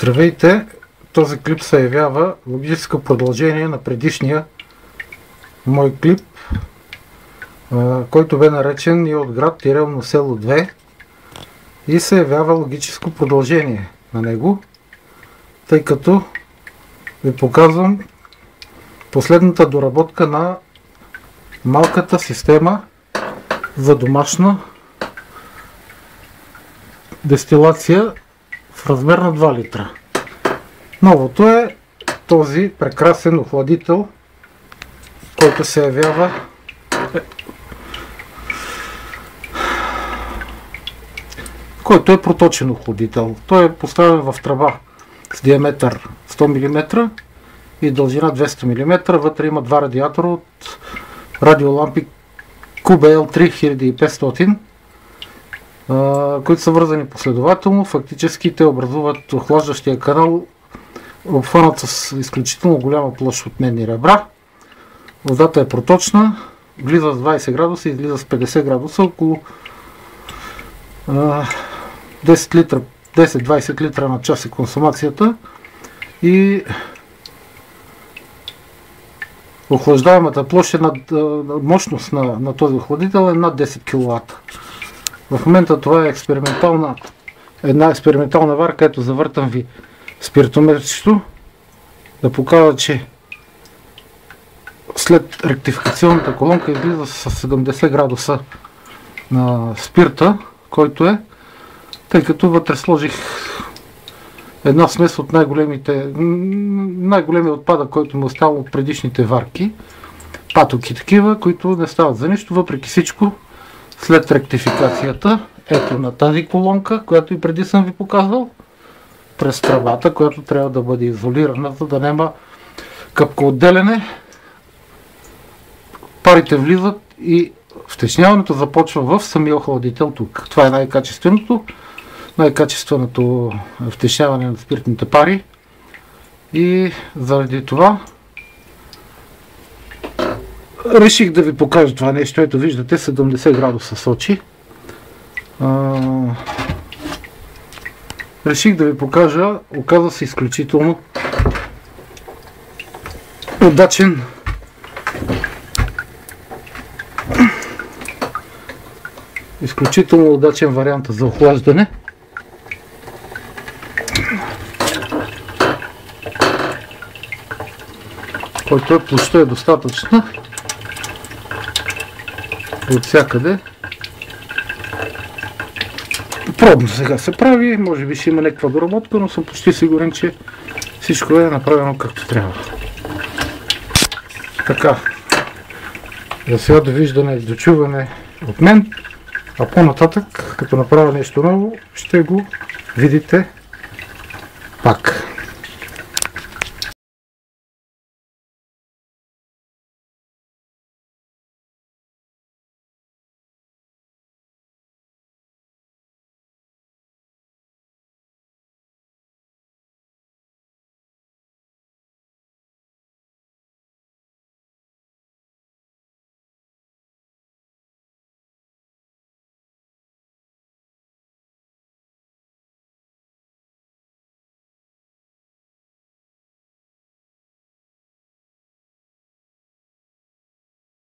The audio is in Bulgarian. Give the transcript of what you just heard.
Здравейте! Този клип се явява логическо продължение на предишния мой клип, който бе наречен "И от град Тирелно село 2" и се явява логическо продължение на него, тъй като ви показвам последната доработка на малката система за домашна дестилация в размер на 2 литра. Новото е този прекрасен охладител, който се явява който е проточен охладител. Той е поставен в тръба с диаметър 100 мм и дължина 200 мм. Вътре има два радиатора от радиолампи QBL 3500, които са вързани последователно. Фактически те образуват охлаждащия канал, обхванат с изключително голяма площ от медни ребра. Водата е проточна, влиза с 20 градуса и излиза с 50 градуса, около 10-20 литра на час е консумацията, и охлаждаемата площ мощност на този охладител е над 10 кВт. В момента това е една експериментална варка. Ето, завъртам ви спиртометрчето да покажа, че след ректификационната колонка излиза с 70 градуса на спирта, който е, тъй като вътре сложих една смес от най-големия отпадък, който ми остава от предишните варки, патоки такива, които не стават за нищо. Въпреки всичко, след ректификацията, ето на тази колонка, която и преди съм ви показвал, през тръбата, която трябва да бъде изолирана, за да няма къпкоотделяне, парите влизат и втечняването започва в самия охладител тук. Това е най-качественото втечняване на спиртните пари, и заради това реших да ви покажа това нещо. Ето, виждате, 70 градуса сочи. Реших да ви покажа, оказа се изключително удачен вариант за охлаждане. Който площта е достатъчна от всякъде. Пробно сега се прави, може би ще има някаква доработка, но съм почти сигурен, че всичко е направено както трябва. Така, за сега довиждане и дочуване от мен, а по-нататък, като направя нещо ново, ще го видите пак.